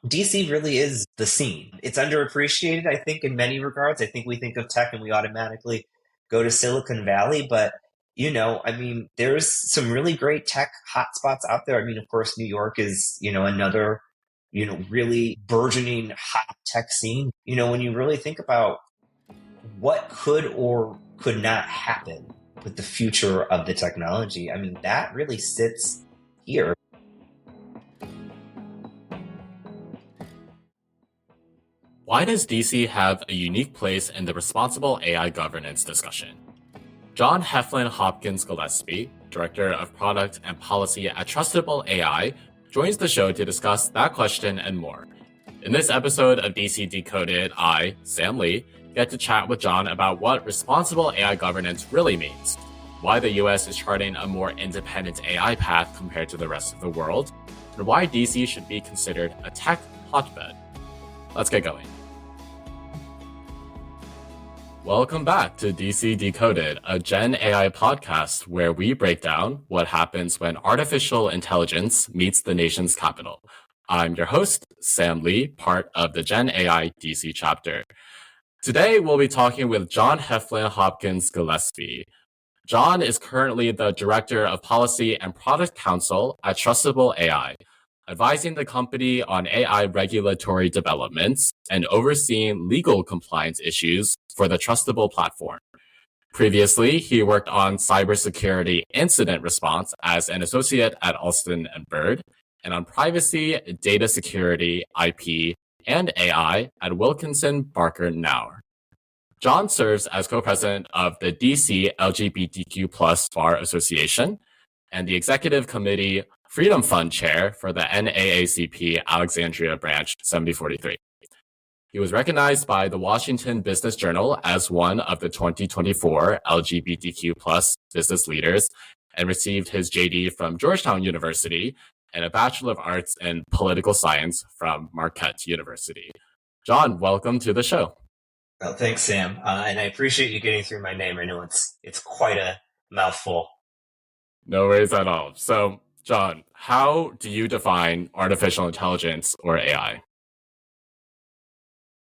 DC really is the scene. It's underappreciated, I think, in many regards. I think we think of tech and we automatically go to Silicon Valley, but I mean, there's some really great tech hotspots out there. I mean, of course, New York is, another, really burgeoning hot tech scene. When you really think about what could or could not happen with the future of the technology, I mean, that really sits here. Why does DC have a unique place in the responsible AI governance discussion? John Heflin Hopkins-Gillespie, Director of Product and Policy at Trustible AI, joins the show to discuss that question and more. In this episode of DC Decoded, I, Sam Lee, get to chat with John about what responsible AI governance really means, why the US is charting a more independent AI path compared to the rest of the world, and why DC should be considered a tech hotbed. Let's get going. Welcome back to DC Decoded, a Gen AI podcast where we break down what happens when artificial intelligence meets the nation's capital. I'm your host, Sam Lee, part of the Gen AI DC chapter. Today, we'll be talking with John Heflin Hopkins-Gillespie. John is currently the Director of Policy and Product Counsel at Trustible AI, advising the company on AI regulatory developments and overseeing legal compliance issues for the Trustible platform. Previously, he worked on cybersecurity incident response as an associate at Alston & Bird, and on privacy, data security, IP, and AI at Wilkinson Barker Knauer. John serves as co-president of the DC LGBTQ+ Bar Association and the executive committee Freedom Fund chair for the NAACP Alexandria Branch 7043. He was recognized by the Washington Business Journal as one of the 2024 LGBTQ+ business leaders and received his JD from Georgetown University and a Bachelor of Arts in Political Science from Marquette University. John, welcome to the show. Well, thanks, Sam. And I appreciate you getting through my name. I know it's quite a mouthful. No worries at all. So, John, how do you define artificial intelligence or AI?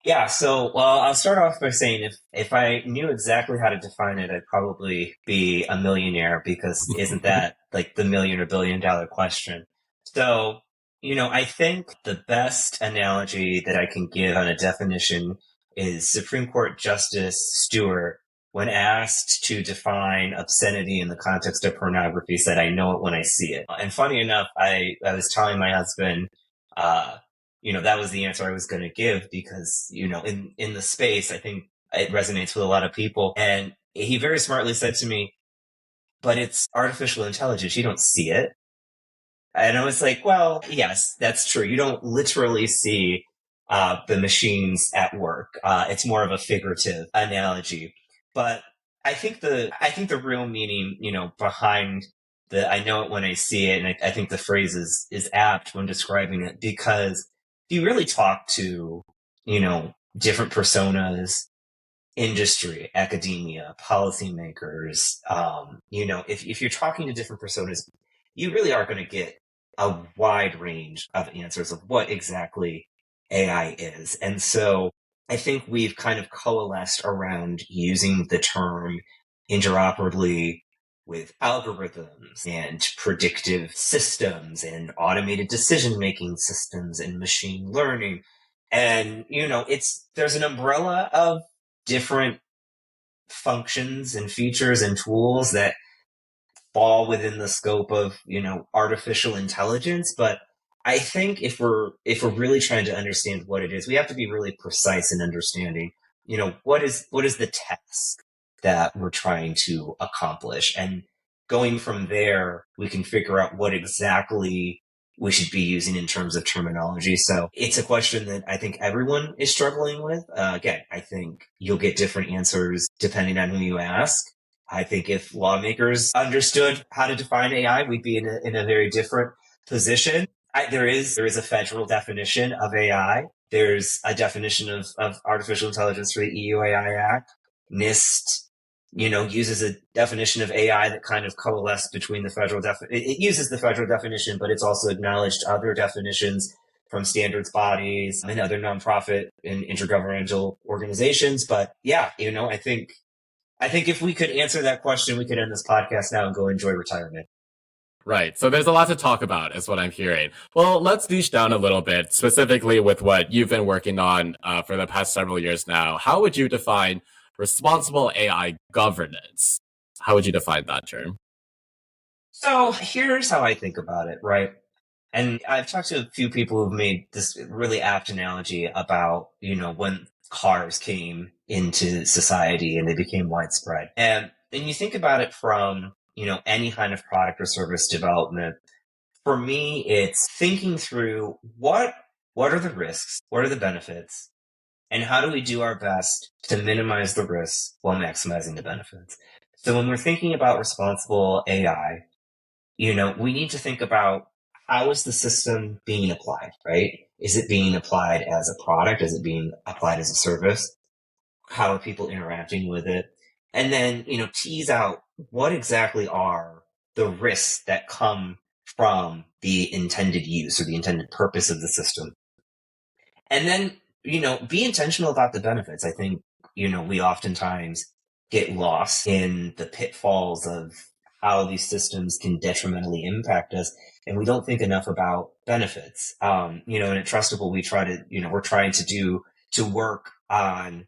Yeah, well, I'll start off by saying if I knew exactly how to define it, I'd probably be a millionaire because isn't that like the million or billion dollar question? So, I think the best analogy that I can give on a definition is Supreme Court Justice Stewart, when asked to define obscenity in the context of pornography, said, "I know it when I see it." And funny enough, I was telling my husband, that was the answer I was going to give because, in the space, I think it resonates with a lot of people. And he very smartly said to me, "But it's artificial intelligence. You don't see it." And I was like, well, yes, that's true. You don't literally see the machines at work. It's more of a figurative analogy. But I think the real meaning, behind I know it when I see it, and I think the phrase is apt when describing it, because if you really talk to, different personas, industry, academia, policymakers, if you're talking to different personas, you really are going to get a wide range of answers of what exactly AI is. And so I think we've kind of coalesced around using the term interoperably with algorithms and predictive systems and automated decision-making systems and machine learning. And, there's an umbrella of different functions and features and tools that fall within the scope of, artificial intelligence. But I think if we're really trying to understand what it is, we have to be really precise in understanding, what is the task that we're trying to accomplish. And going from there, we can figure out what exactly we should be using in terms of terminology. So it's a question that I think everyone is struggling with. Again, I think you'll get different answers depending on who you ask. I think if lawmakers understood how to define AI, we'd be in a very different position. There is a federal definition of AI. There's a definition of artificial intelligence for the EU AI Act. NIST, uses a definition of AI that kind of coalesced between the federal it uses the federal definition, but it's also acknowledged other definitions from standards bodies and other nonprofit and intergovernmental organizations. But yeah, I think if we could answer that question, we could end this podcast now and go enjoy retirement. Right. So there's a lot to talk about, is what I'm hearing. Well, let's niche down a little bit, specifically with what you've been working on for the past several years now. How would you define responsible AI governance? How would you define that term? So here's how I think about it, right? And I've talked to a few people who've made this really apt analogy about, when cars came into society and they became widespread. And you think about it from, any kind of product or service development. For me, it's thinking through what are the risks, what are the benefits, and how do we do our best to minimize the risks while maximizing the benefits. So when we're thinking about responsible AI, we need to think about how is the system being applied, right? Is it being applied as a product? Is it being applied as a service? How are people interacting with it? And then, tease out what exactly are the risks that come from the intended use or the intended purpose of the system. And then, be intentional about the benefits. I think, we oftentimes get lost in the pitfalls of how these systems can detrimentally impact us. And we don't think enough about benefits. And at Trustible, we're trying to work on,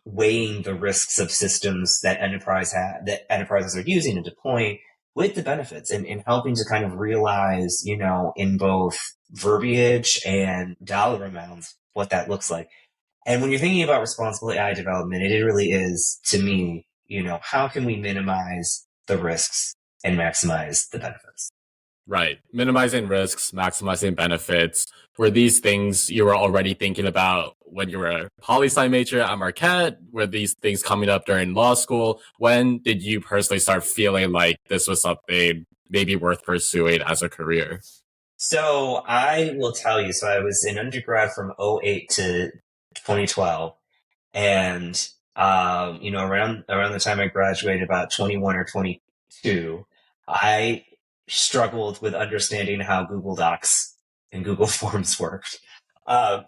weighing the risks of systems that enterprises are using and deploying with the benefits and helping to kind of realize, in both verbiage and dollar amounts, what that looks like. And when you're thinking about responsible AI development, it really is, to me, how can we minimize the risks and maximize the benefits? Right. Minimizing risks, maximizing benefits. Were these things you were already thinking about when you were a poli-sci major at Marquette? Were these things coming up during law school? When did you personally start feeling like this was something maybe worth pursuing as a career? So I will tell you, so I was in undergrad from '08 to 2012. And, around the time I graduated, about 21 or 22, I struggled with understanding how Google Docs and Google Forms worked.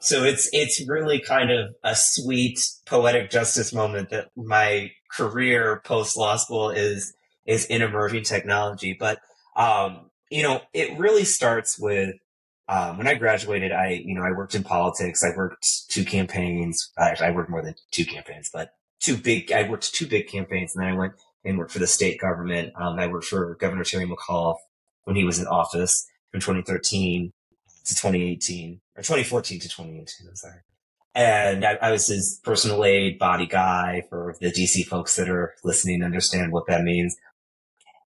So it's really kind of a sweet poetic justice moment that my career post law school is in emerging technology. But it really starts with when I graduated. I worked in politics. I worked two campaigns. Actually, I worked more than two campaigns, but I worked two big campaigns, and then I went and worked for the state government. I worked for Governor Terry McAuliffe when he was in office from 2013 to 2018, or 2014 to 2018. I'm sorry. And I was his personal aide body guy. For the DC folks that are listening to understand what that means.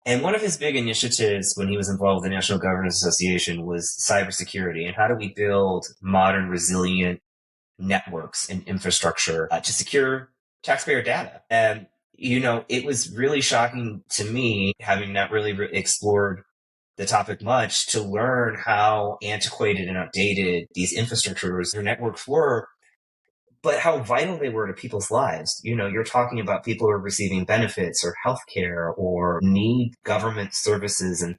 And one of his big initiatives when he was involved with the National Governors Association was cybersecurity and how do we build modern, resilient networks and infrastructure to secure taxpayer data. And, it was really shocking to me, having not really explored the topic much, to learn how antiquated and outdated these infrastructures or networks were, but how vital they were to people's lives. You're talking about people who are receiving benefits or healthcare or need government services, and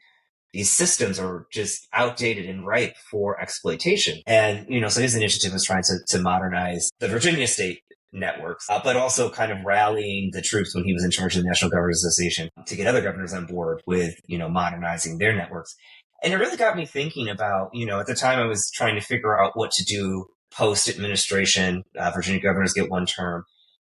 these systems are just outdated and ripe for exploitation. And, so his initiative was trying to modernize the Virginia state networks, but also kind of rallying the troops when he was in charge of the National Governors Association to get other governors on board with, modernizing their networks. And it really got me thinking about, at the time I was trying to figure out what to do post administration. Virginia governors get one term.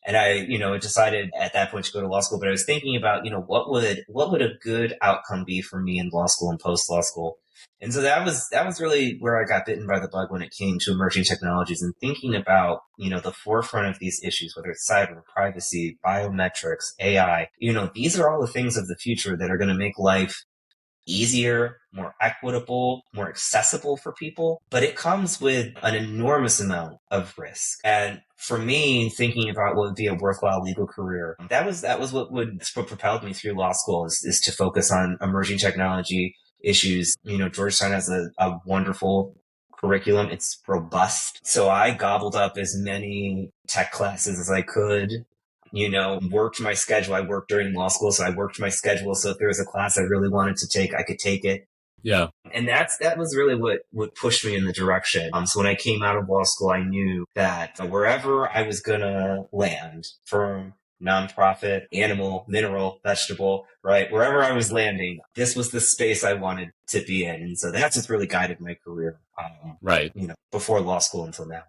And I, decided at that point to go to law school, but I was thinking about, what would a good outcome be for me in law school and post law school? And so that was really where I got bitten by the bug when it came to emerging technologies and thinking about, the forefront of these issues, whether it's cyber, privacy, biometrics, AI, these are all the things of the future that are going to make life easier, more equitable, more accessible for people, but it comes with an enormous amount of risk. And for me, thinking about what would be a worthwhile legal career, that was what propelled me through law school is to focus on emerging technology issues. Georgetown has a wonderful curriculum. It's robust. So I gobbled up as many tech classes as I could. Worked my schedule. I worked during law school, so I worked my schedule. So if there was a class I really wanted to take, I could take it. Yeah. And that was really what pushed me in the direction. So when I came out of law school, I knew that wherever I was gonna land, firm, nonprofit, animal, mineral, vegetable, right? Wherever I was landing, this was the space I wanted to be in. And so that's just really guided my career, Right. before law school until now.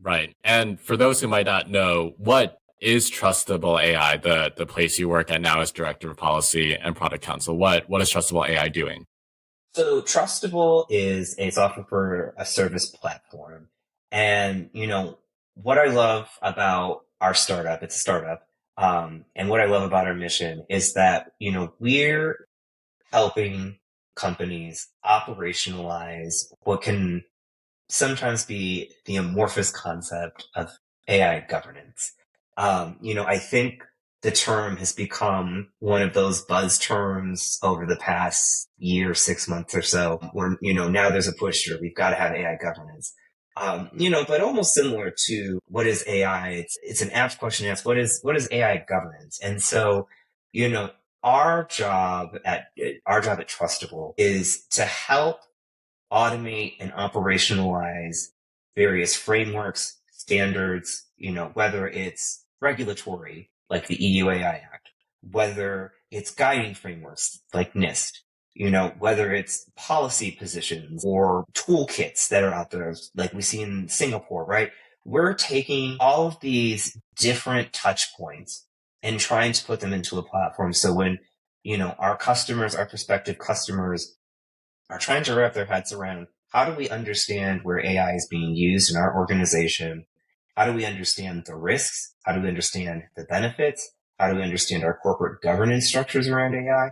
Right. And for those who might not know, what is Trustible AI, the place you work at now as Director of Policy and Product Counsel? What is Trustible AI doing? So Trustible is a software for a service platform. And, what I love about our startup, it's a startup, and what I love about our mission is that, we're helping companies operationalize what can sometimes be the amorphous concept of AI governance. I think the term has become one of those buzz terms over the past year, 6 months or so, where, now there's a push here. We've got to have AI governance. But almost similar to what is AI? It's an apt question to ask, what is AI governance? And so, you know, our job at Trustable is to help automate and operationalize various frameworks, standards, whether it's regulatory, like the EU AI Act, whether it's guiding frameworks like NIST, whether it's policy positions or toolkits that are out there, like we see in Singapore, right? We're taking all of these different touch points and trying to put them into a platform. So when, our customers, our prospective customers are trying to wrap their heads around how do we understand where AI is being used in our organization? How do we understand the risks? How do we understand the benefits? How do we understand our corporate governance structures around AI?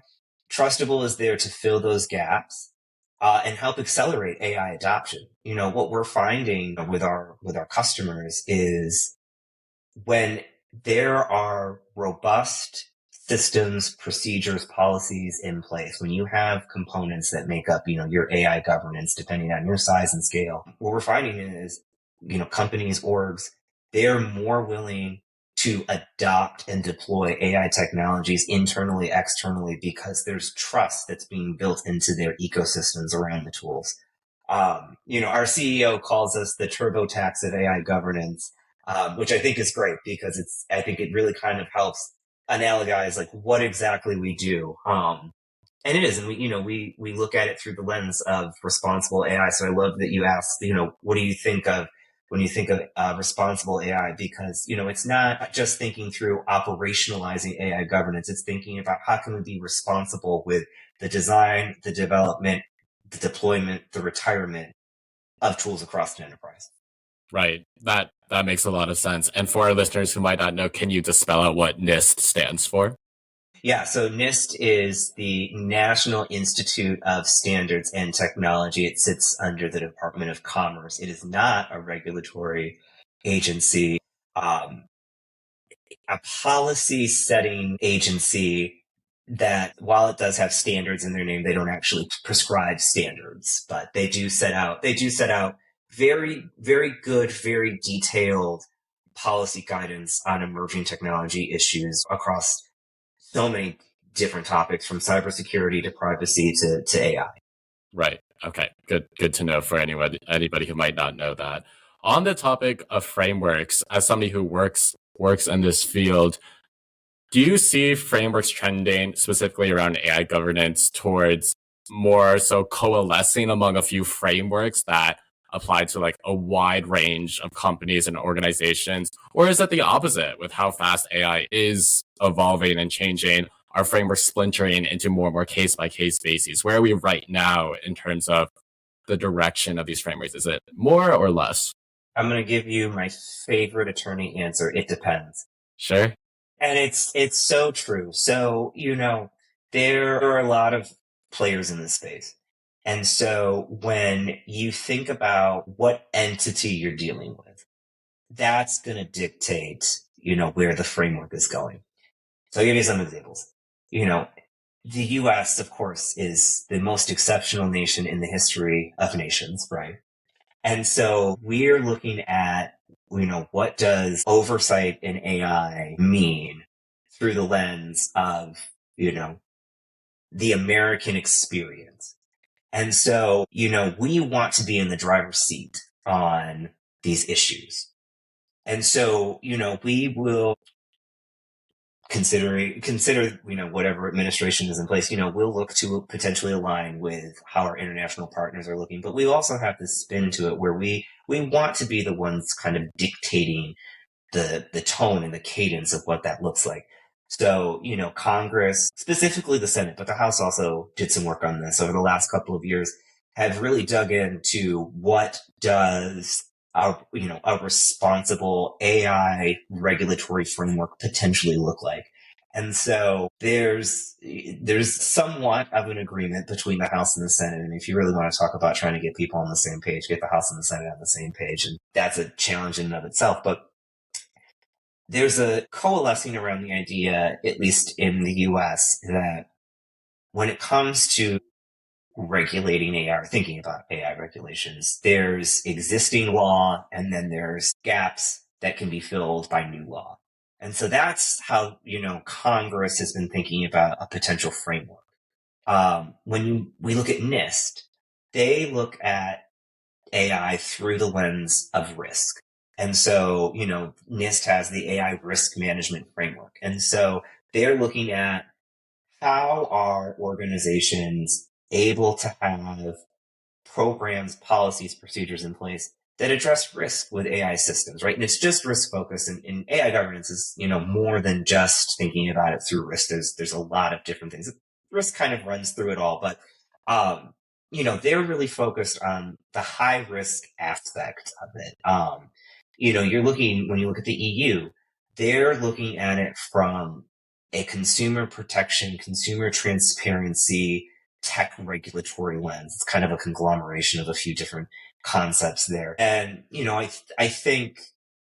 Trustable is there to fill those gaps and help accelerate AI adoption. What we're finding with our customers is when there are robust systems, procedures, policies in place, when you have components that make up, your AI governance, depending on your size and scale, what we're finding is, companies, orgs, they're more willing to adopt and deploy AI technologies internally, externally, because there's trust that's being built into their ecosystems around the tools. Our CEO calls us the TurboTax of AI governance, which I think is great because I think it really kind of helps analogize like what exactly we do. And it is, and we look at it through the lens of responsible AI. So I love that you asked, what do you think of when you think of responsible AI? Because, it's not just thinking through operationalizing AI governance. It's thinking about how can we be responsible with the design, the development, the deployment, the retirement of tools across an enterprise. Right. That makes a lot of sense. And for our listeners who might not know, can you just spell out what NIST stands for? Yeah, so NIST is the National Institute of Standards and Technology. It sits under the Department of Commerce. It is not a regulatory agency, a policy setting agency that while it does have standards in their name, they don't actually prescribe standards, but they do set out very, very good, very detailed policy guidance on emerging technology issues across so many different topics from cybersecurity to privacy to AI. Right. Okay. Good to know for anybody who might not know that. On the topic of frameworks, as somebody who works in this field, do you see frameworks trending specifically around AI governance towards more so coalescing among a few frameworks that apply to like a wide range of companies and organizations? Or is it the opposite with how fast AI is evolving and changing? Our frameworks splintering into more and more case by case bases? Where are we right now in terms of the direction of these frameworks? Is it more or less? I'm going to give you my favorite attorney answer. It depends. Sure. And it's so true. So, there are a lot of players in this space. And so when you think about what entity you're dealing with, that's going to dictate, where the framework is going. So I'll give you some examples. The US, of course, is the most exceptional nation in the history of nations, right? And so we're looking at, what does oversight in AI mean through the lens of, the American experience. And so, we want to be in the driver's seat on these issues. And so, we will consider whatever administration is in place, we'll look to potentially align with how our international partners are looking, but we also have this spin to it where we want to be the ones kind of dictating the tone and the cadence of what that looks like. So, Congress, specifically the Senate, but the House also did some work on this over the last couple of years, have really dug into what does a responsible AI regulatory framework potentially look like. And so there's somewhat of an agreement between the House and the Senate. And if you really want to talk about trying to get people on the same page, get the House and the Senate on the same page. And that's a challenge in and of itself. But there's a coalescing around the idea, at least in the US, that when it comes to regulating AI or thinking about AI regulations, there's existing law and then there's gaps that can be filled by new law. And so that's how, Congress has been thinking about a potential framework. When we look at NIST, they look at AI through the lens of risk. And so, NIST has the AI risk management framework. And so they're looking at how are organizations able to have programs, policies, procedures in place that address risk with AI systems, right? And it's just risk focused, and AI governance is, more than just thinking about it through risk. There's a lot of different things. Risk kind of runs through it all, but they're really focused on the high risk aspect of it. When you look at the EU, they're looking at it from a consumer protection, consumer transparency, tech regulatory lens. It's kind of a conglomeration of a few different concepts there. And, I think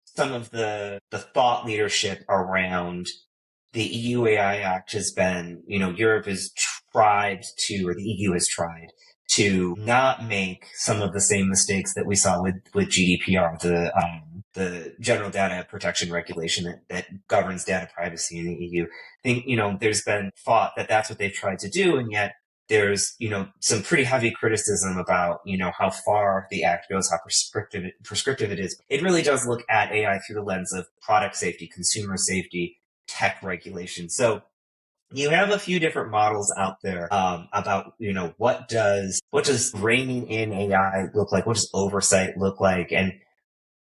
some of the thought leadership around the EU AI Act has been, Europe has tried to, or the EU has tried to not make some of the same mistakes that we saw with GDPR, the General Data Protection Regulation that governs data privacy in the EU. I think, there's been thought that that's what they've tried to do, and yet there's, some pretty heavy criticism about, how far the act goes, how prescriptive it is. It really does look at AI through the lens of product safety, consumer safety, tech regulation. So you have a few different models out there about, what does reining in AI look like? What does oversight look like? And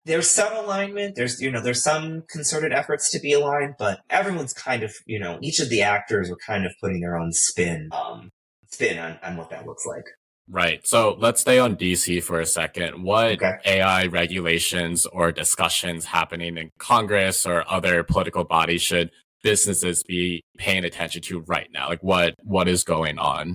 there's some alignment. There's some concerted efforts to be aligned, but everyone's kind of, each of the actors are kind of putting their own spin on what that looks like. Right. So let's stay on DC for a second. What Okay. AI regulations or discussions happening in Congress or other political bodies should businesses be paying attention to right now? Like what is going on?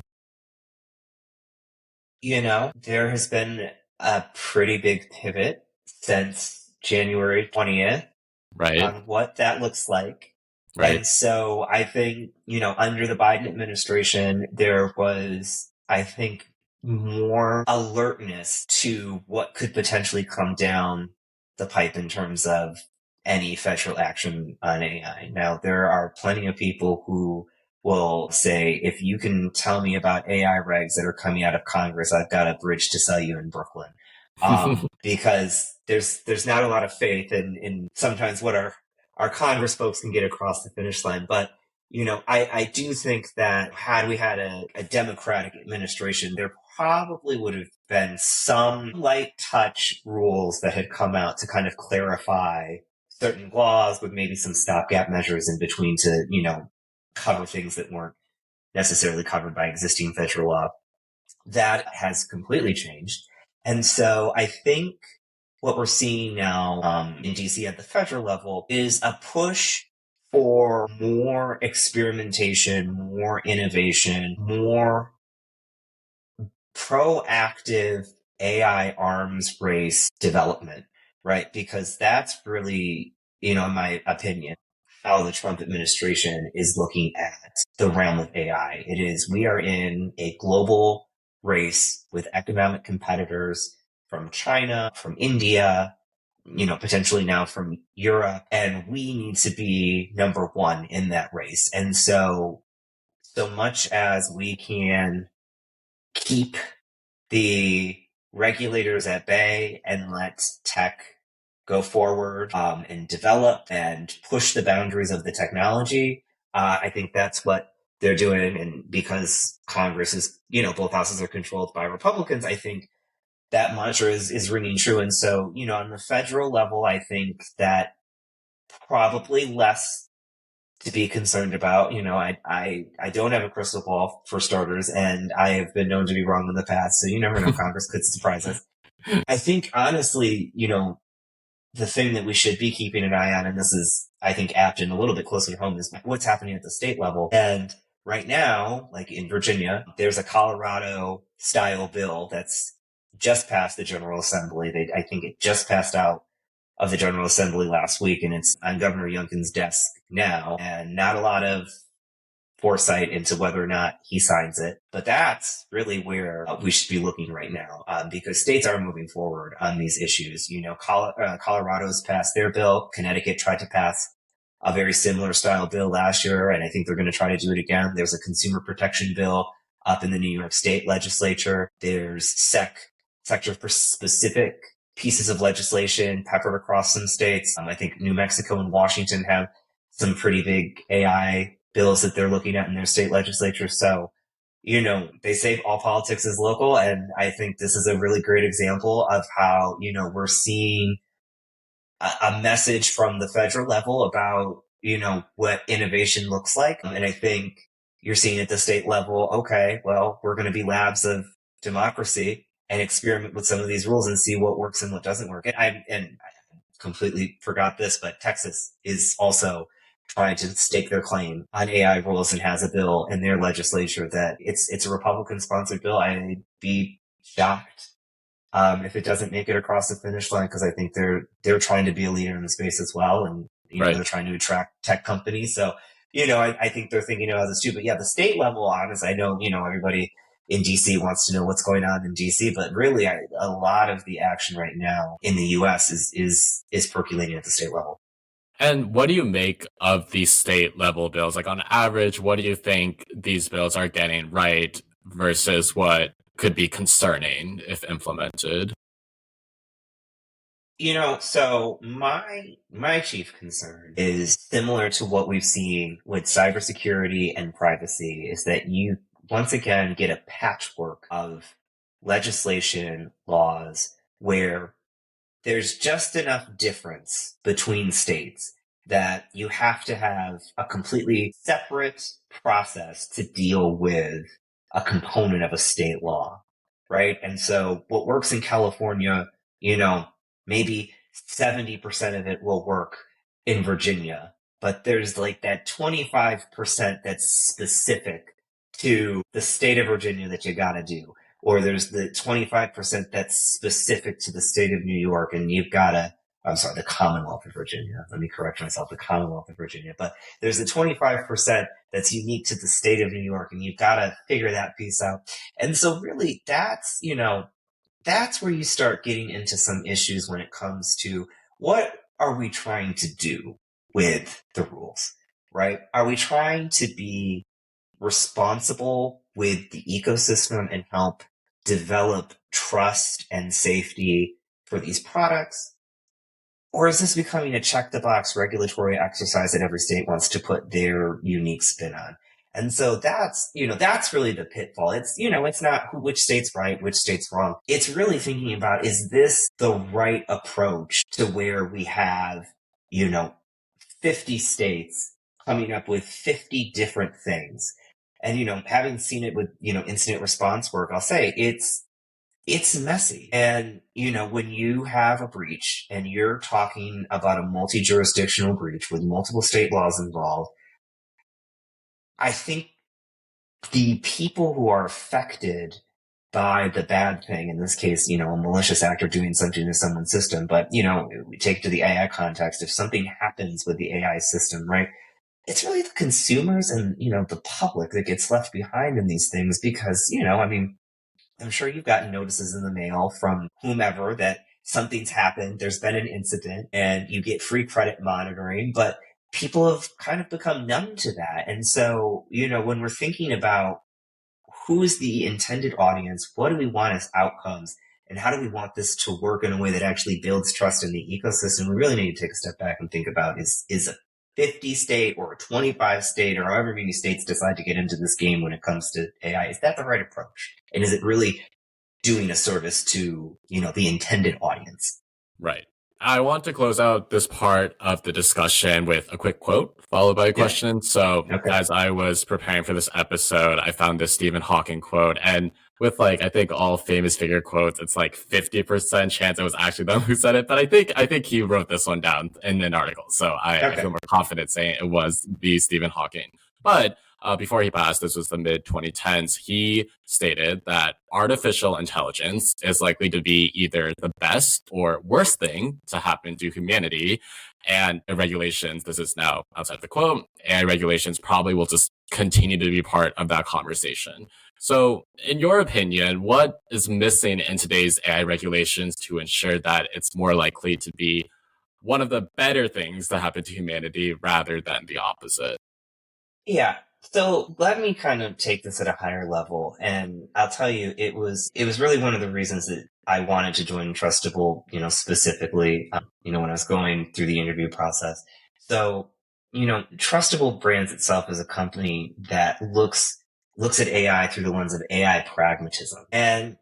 There has been a pretty big pivot since January 20th Right. on what that looks like. Right. And so I think, under the Biden administration, there was, I think, more alertness to what could potentially come down the pipe in terms of any federal action on AI. Now, there are plenty of people who will say, if you can tell me about AI regs that are coming out of Congress, I've got a bridge to sell you in Brooklyn. Because there's not a lot of faith in sometimes what our Congress folks can get across the finish line. But, I do think that had we had a Democratic administration, there probably would have been some light touch rules that had come out to kind of clarify certain laws with maybe some stopgap measures in between to, cover things that weren't necessarily covered by existing federal law. That has completely changed. And so I think what we're seeing now in DC at the federal level is a push for more experimentation, more innovation, more proactive AI arms race development, right? Because that's really, in my opinion, how the Trump administration is looking at the realm of AI. We are in a global race with economic competitors from China, from India, potentially now from Europe, and we need to be number one in that race. And so much as we can keep the regulators at bay and let tech go forward and develop and push the boundaries of the technology. I think that's what they're doing. And because Congress is, both houses are controlled by Republicans, I think that mantra is ringing true. And so, on the federal level, I think that probably less to be concerned about. I don't have a crystal ball for starters, and I have been known to be wrong in the past. So you never know, Congress could surprise us. I think honestly, the thing that we should be keeping an eye on, and this is, I think, apt and a little bit closer to home, is what's happening at the state level. And right now, like in Virginia, there's a Colorado style bill that's just passed the General Assembly. I think it just passed out of the General Assembly last week, and it's on Governor Youngkin's desk now, and not a lot of foresight into whether or not he signs it. But that's really where we should be looking right now, because states are moving forward on these issues. Colorado's passed their bill. Connecticut tried to pass a very similar style bill last year, and I think they're going to try to do it again. There's a consumer protection bill up in the New York State legislature. There's sector-specific pieces of legislation peppered across some states. I think New Mexico and Washington have some pretty big AI bills that they're looking at in their state legislature. So, they say all politics is local. And I think this is a really great example of how, we're seeing a message from the federal level about, what innovation looks like. And I think you're seeing at the state level, okay, well, we're going to be labs of democracy and experiment with some of these rules and see what works and what doesn't work. And I completely forgot this, but Texas is also trying to stake their claim on AI rules and has a bill in their legislature that it's a Republican sponsored bill. I'd be shocked if it doesn't make it across the finish line, because I think they're trying to be a leader in the space as well, and Right. they're trying to attract tech companies. So I think they're thinking about this too. But yeah, the state level, honestly, I know everybody in DC wants to know what's going on in DC, but really a lot of the action right now in the US is percolating at the state level. And what do you make of these state level bills? Like on average, what do you think these bills are getting right versus what could be concerning if implemented? So my chief concern is similar to what we've seen with cybersecurity and privacy, is that you once again get a patchwork of legislation, laws, where there's just enough difference between states that you have to have a completely separate process to deal with a component of a state law, right? And so what works in California, maybe 70% of it will work in Virginia, but there's like that 25% that's specific to the state of Virginia that you got to do. Or there's the 25% that's specific to the state of New York, and the Commonwealth of Virginia. Let me correct myself, the Commonwealth of Virginia. But there's the 25% that's unique to the state of New York, and you've got to figure that piece out. And so really that's where you start getting into some issues when it comes to what are we trying to do with the rules, right? Are we trying to be responsible with the ecosystem and help develop trust and safety for these products? Or is this becoming a check the box regulatory exercise that every state wants to put their unique spin on? And so that's really the pitfall. It's not which state's right, which state's wrong. It's really thinking about, is this the right approach to where we have, 50 states coming up with 50 different things? And, having seen it with, incident response work, I'll say it's messy. And, when you have a breach and you're talking about a multi-jurisdictional breach with multiple state laws involved, I think the people who are affected by the bad thing, in this case, a malicious actor doing something to someone's system, but, we take to the AI context, if something happens with the AI system, right? It's really the consumers and, the public that gets left behind in these things because, I'm sure you've gotten notices in the mail from whomever that something's happened, there's been an incident, and you get free credit monitoring, but people have kind of become numb to that. And so, when we're thinking about who is the intended audience? What do we want as outcomes? And how do we want this to work in a way that actually builds trust in the ecosystem? We really need to take a step back and think about is a 50 state or a 25 state or however many states decide to get into this game when it comes to AI, is that the right approach? And is it really doing a service to, the intended audience? Right. I want to close out this part of the discussion with a quick quote followed by a question. So as I was preparing for this episode, I found this Stephen Hawking quote, and with I think all famous figure quotes, it's 50% chance it was actually them who said it. But I think he wrote this one down in an article. So I feel more confident saying it was the Stephen Hawking. But before he passed, this was the mid-2010s, he stated that artificial intelligence is likely to be either the best or worst thing to happen to humanity. And the regulations, this is now outside the quote, AI regulations probably will just continue to be part of that conversation. So in your opinion, what is missing in today's AI regulations to ensure that it's more likely to be one of the better things to happen to humanity rather than the opposite? Yeah. So let me kind of take this at a higher level, and I'll tell you, it was really one of the reasons that I wanted to join Trustible, specifically, when I was going through the interview process. So, Trustible brands itself as a company that looks at AI through the lens of AI pragmatism. And,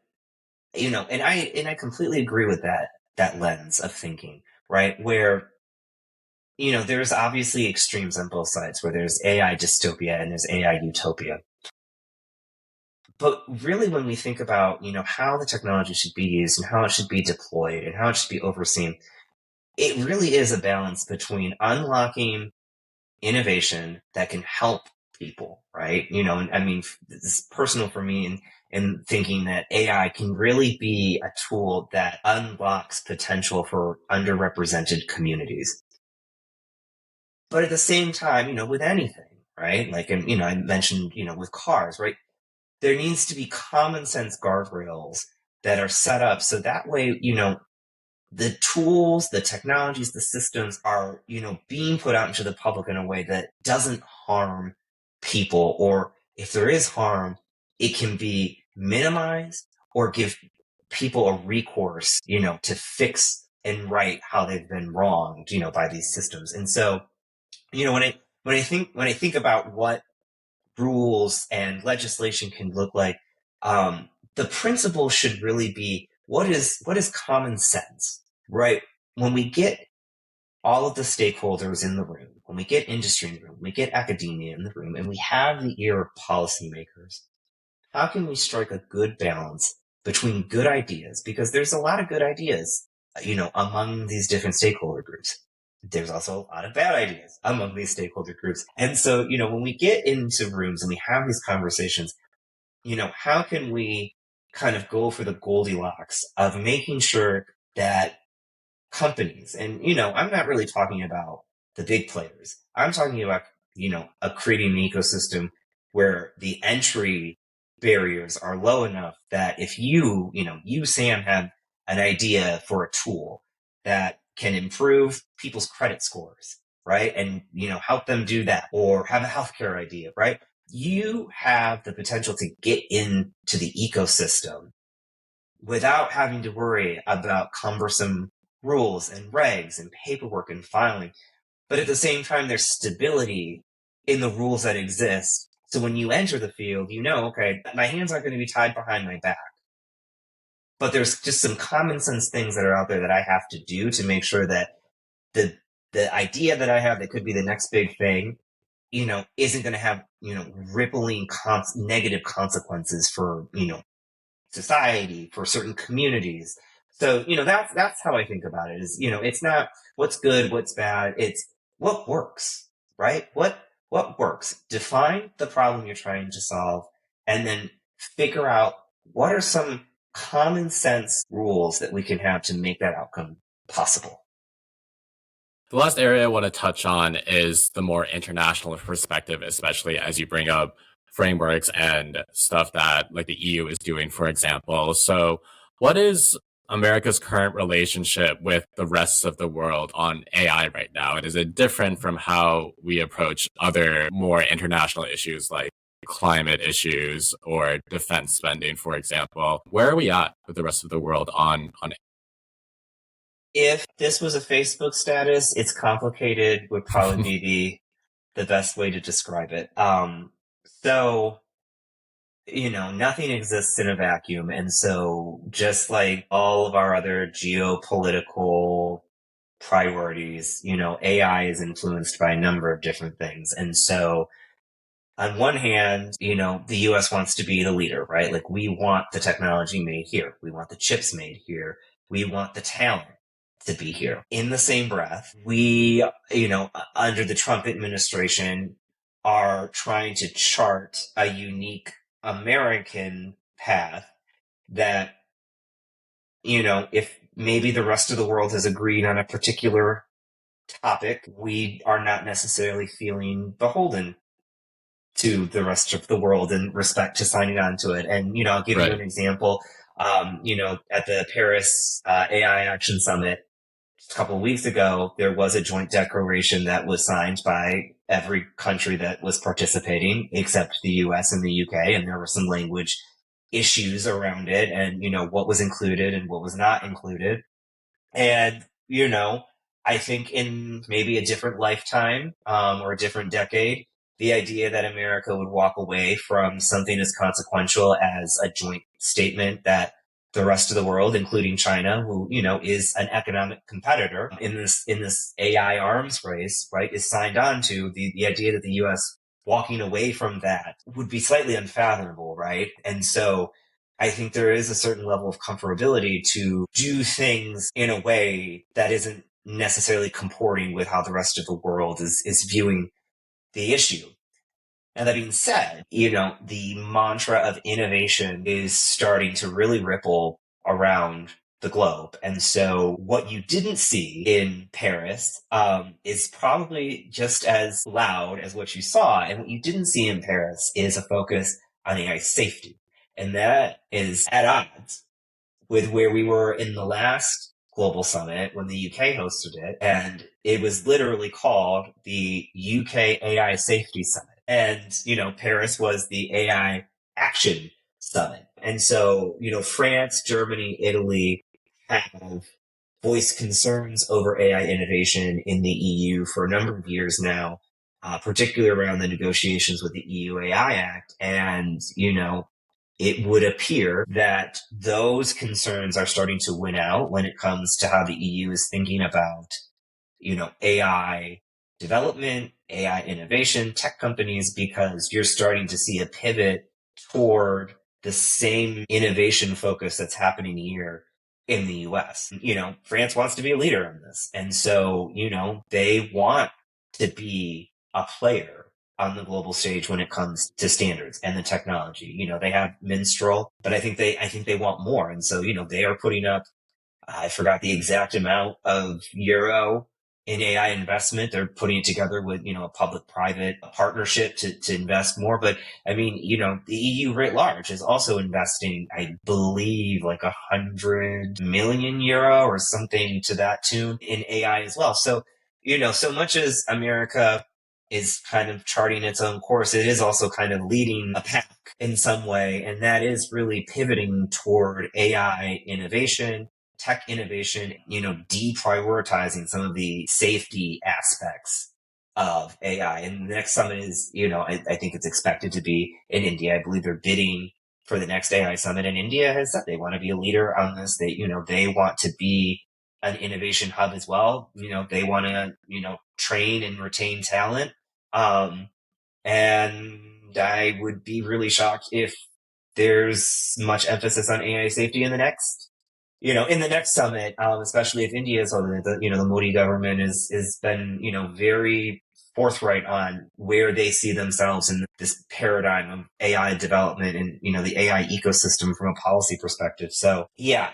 and I completely agree with that lens of thinking, right? Where there's obviously extremes on both sides where there's AI dystopia and there's AI utopia. But really, when we think about, how the technology should be used and how it should be deployed and how it should be overseen, it really is a balance between unlocking innovation that can help people, right? And I mean, this is personal for me in thinking that AI can really be a tool that unlocks potential for underrepresented communities. But at the same time, with anything, right? I mentioned, with cars, right? There needs to be common sense guardrails that are set up so that way, the tools, the technologies, the systems are, being put out into the public in a way that doesn't harm people, or if there is harm, it can be minimized or give people a recourse, to fix and right how they've been wronged, by these systems. And so, when I think about what rules and legislation can look like, the principle should really be what is common sense, right? When we get all of the stakeholders in the room, when we get industry in the room, we get academia in the room, and we have the ear of policymakers, how can we strike a good balance between good ideas? Because there's a lot of good ideas, among these different stakeholder groups. There's also a lot of bad ideas among these stakeholder groups. And so, when we get into rooms and we have these conversations, how can we kind of go for the Goldilocks of making sure that companies, and, I'm not really talking about the big players. I'm talking about, creating an ecosystem where the entry barriers are low enough that if you, Sam, have an idea for a tool that can improve people's credit scores, right? And, help them do that, or have a healthcare idea, right? You have the potential to get into the ecosystem without having to worry about cumbersome rules and regs and paperwork and filing. But at the same time, there's stability in the rules that exist. So when you enter the field, okay, my hands aren't going to be tied behind my back. But there's just some common sense things that are out there that I have to do to make sure that the idea that I have that could be the next big thing, isn't going to have, rippling negative consequences for, society, for certain communities. So, that's how I think about it is, it's not what's good, what's bad. It's what works, right? What works? Define the problem you're trying to solve, and then figure out what are some common sense rules that we can have to make that outcome possible. The last area I want to touch on is the more international perspective, especially as you bring up frameworks and stuff that the EU is doing, for example. So what is America's current relationship with the rest of the world on AI right now? And is it different from how we approach other more international issues like climate issues or defense spending, for example. Where are we at with the rest of the world on it? If this was a Facebook status, it's complicated would probably be the best way to describe it. So, nothing exists in a vacuum. And so just like all of our other geopolitical priorities, AI is influenced by a number of different things. And so on one hand, the US wants to be the leader, right? Like we want the technology made here. We want the chips made here. We want the talent to be here. In the same breath, we, under the Trump administration are trying to chart a unique American path that, if maybe the rest of the world has agreed on a particular topic, we are not necessarily feeling beholden to the rest of the world in respect to signing on to it. And, I'll give you an example. At the Paris AI Action Summit a couple of weeks ago, there was a joint declaration that was signed by every country that was participating except the US and the UK. And there were some language issues around it and, what was included and what was not included. And, I think in maybe a different lifetime or a different decade, the idea that America would walk away from something as consequential as a joint statement that the rest of the world, including China, who, is an economic competitor in this AI arms race, right, is signed on to the idea that the US walking away from that would be slightly unfathomable, right? And so I think there is a certain level of comfortability to do things in a way that isn't necessarily comporting with how the rest of the world is viewing the issue. Now, that being said, the mantra of innovation is starting to really ripple around the globe. And so what you didn't see in Paris is probably just as loud as what you saw. And what you didn't see in Paris is a focus on AI safety. And that is at odds with where we were in the last global summit when the UK hosted it. And it was literally called the UK AI Safety Summit. And, Paris was the AI Action Summit. And so, France, Germany, Italy have voiced concerns over AI innovation in the EU for a number of years now, particularly around the negotiations with the EU AI Act. And, it would appear that those concerns are starting to win out when it comes to how the EU is thinking about, AI development, AI innovation, tech companies, because you're starting to see a pivot toward the same innovation focus that's happening here in the US. France wants to be a leader in this. And so, they want to be a player on the global stage when it comes to standards and the technology. They have Minstrel, but I think they want more. And so, they are putting up, I forgot the exact amount of euro in AI investment. They're putting it together with, a public-private partnership to invest more. But I mean, the EU writ large is also investing, I believe, like 100 million euro or something to that tune in AI as well. So, so much as America is kind of charting its own course, it is also kind of leading a pack in some way. And that is really pivoting toward AI innovation, tech innovation, deprioritizing some of the safety aspects of AI. And the next summit is, I think it's expected to be in India. I believe they're bidding for the next AI summit. And India has said they want to be a leader on this. They want to be an innovation hub as well. They want to, train and retain talent. And I would be really shocked if there's much emphasis on AI safety in the next summit, especially if India is holding it. The Modi government is been, very forthright on where they see themselves in this paradigm of AI development and, the AI ecosystem from a policy perspective. So yeah,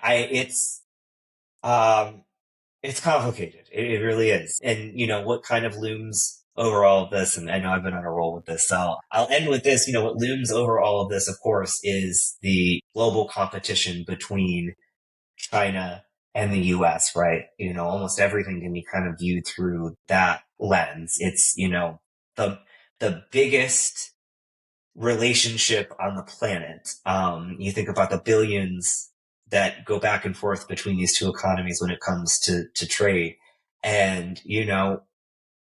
it's complicated. It really is. And, what kind of looms over all of this, and I know I've been on a roll with this, so I'll end with this. What looms over all of this, of course, is the global competition between China and the US, right? Almost everything can be kind of viewed through that lens. It's, the biggest relationship on the planet. You think about the billions that go back and forth between these two economies when it comes to trade. And,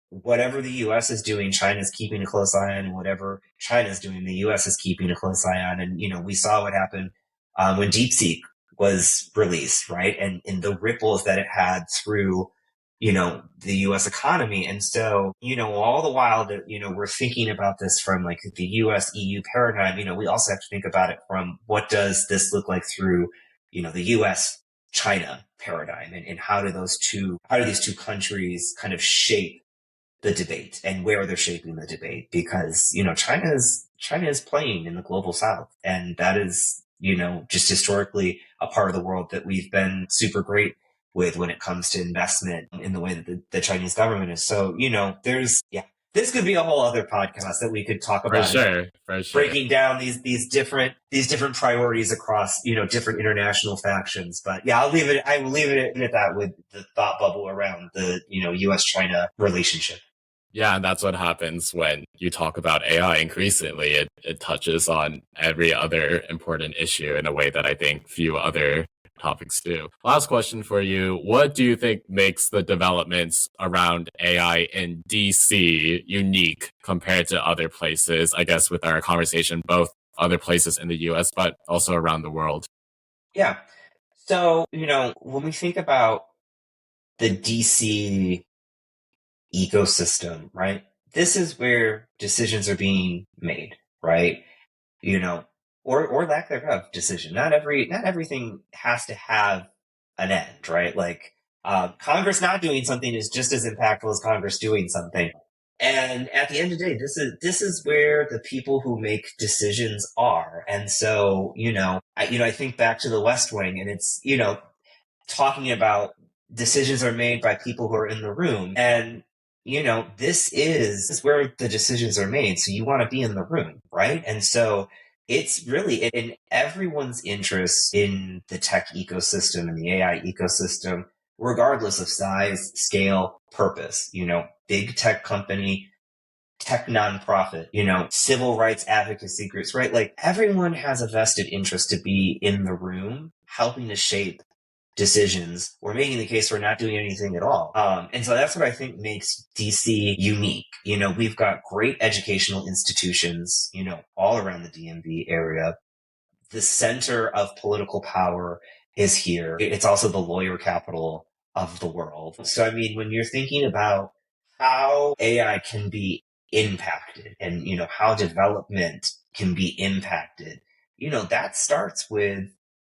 whatever the US is doing, China's keeping a close eye on, and whatever China's doing, the US is keeping a close eye on. And, we saw what happened when DeepSeek was released, right? And the ripples that it had through, the US economy. And so, all the while that, we're thinking about this from like the US EU paradigm, we also have to think about it from what does this look like through, the US China paradigm, and how do these two countries kind of shape the debate and where they're shaping the debate? Because, China is playing in the global south, and that is, just historically a part of the world that we've been super great with when it comes to investment in the way that the Chinese government is. So, this could be a whole other podcast that we could talk For about, sure, for sure. breaking down these different priorities across, different international factions. But yeah, I will leave it at that with the thought bubble around the, US China relationship. Yeah, and that's what happens when you talk about AI increasingly. It touches on every other important issue in a way that I think few other topics do. Last question for you. What do you think makes the developments around AI in DC unique compared to other places? I guess with our conversation, both other places in the US, but also around the world. Yeah. So, when we think about the DC ecosystem, right? This is where decisions are being made, right? Or lack thereof decision. Not everything has to have an end, right? Like, Congress not doing something is just as impactful as Congress doing something. And at the end of the day, this is where the people who make decisions are. And so, I think back to the West Wing, and it's, talking about decisions are made by people who are in the room. And, this is where the decisions are made. So you want to be in the room, right? And so it's really in everyone's interest in the tech ecosystem and the AI ecosystem, regardless of size, scale, purpose, big tech company, tech nonprofit, civil rights advocacy groups, right? Like everyone has a vested interest to be in the room, helping to shape decisions or making the case for not doing anything at all. And so that's what I think makes DC unique. We've got great educational institutions, all around the DMV area. The center of political power is here. It's also the lawyer capital of the world. So, I mean, when you're thinking about how AI can be impacted and, how development can be impacted, that starts with,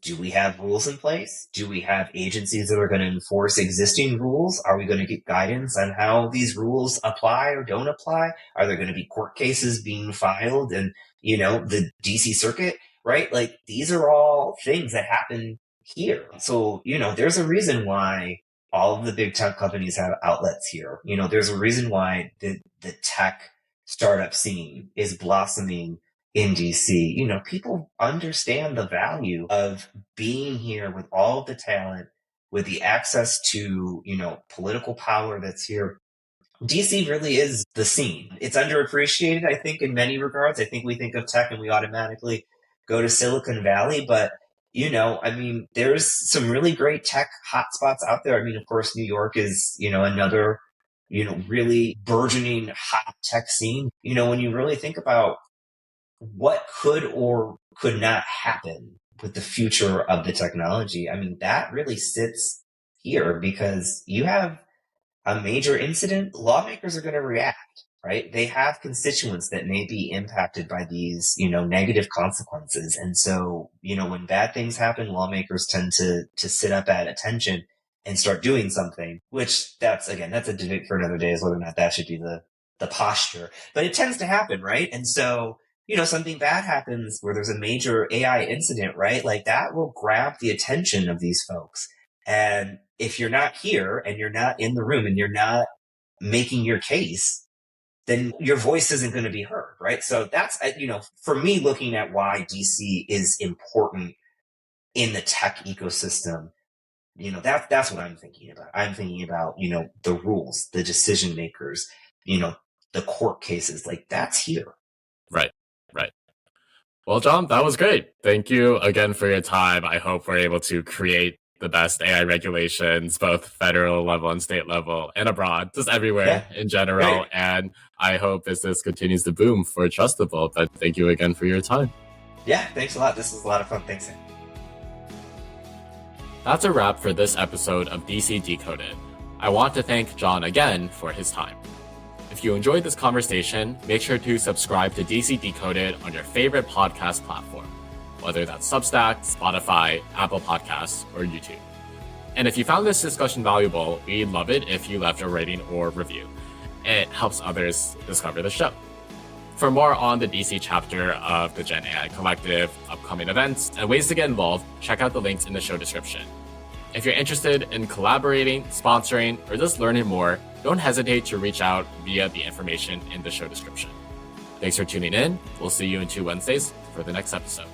do we have rules in place? Do we have agencies that are going to enforce existing rules? Are we going to get guidance on how these rules apply or don't apply? Are there going to be court cases being filed and, the DC circuit, right? Like these are all things that happen here. So, there's a reason why all of the big tech companies have outlets here. There's a reason why the tech startup scene is blossoming in DC. People understand the value of being here with all of the talent, with the access to, political power that's here. DC really is the scene. It's underappreciated, I think, in many regards. I think we think of tech and we automatically go to Silicon Valley, but I mean, there's some really great tech hotspots out there. I mean, of course, New York is, another, really burgeoning hot tech scene. When you really think about what could or could not happen with the future of the technology, I mean, that really sits here because you have a major incident, lawmakers are going to react, right? They have constituents that may be impacted by these, negative consequences. And so, when bad things happen, lawmakers tend to sit up at attention and start doing something, which that's a debate for another day, is whether or not that should be the posture. But it tends to happen, right? And so, something bad happens where there's a major AI incident, right? Like that will grab the attention of these folks. And if you're not here and you're not in the room and you're not making your case, then your voice isn't going to be heard, right? So that's, for me, looking at why DC is important in the tech ecosystem, that's what I'm thinking about. I'm thinking about, the rules, the decision makers, the court cases, like that's here. Right. Right. Well, John, that was great. Thank you again for your time. I hope we're able to create the best AI regulations, both federal level and state level and abroad, just everywhere in general. Great. And I hope business continues to boom for Trustible. But thank you again for your time. Yeah, thanks a lot. This was a lot of fun. Thanks. That's a wrap for this episode of DC Decoded. I want to thank John again for his time. If you enjoyed this conversation, make sure to subscribe to DC Decoded on your favorite podcast platform, whether that's Substack, Spotify, Apple Podcasts, or YouTube. And if you found this discussion valuable, we'd love it if you left a rating or review. It helps others discover the show. For more on the DC chapter of the GenAI Collective, upcoming events, and ways to get involved, check out the links in the show description. If you're interested in collaborating, sponsoring, or just learning more, don't hesitate to reach out via the information in the show description. Thanks for tuning in. We'll see you in 2 Wednesdays for the next episode.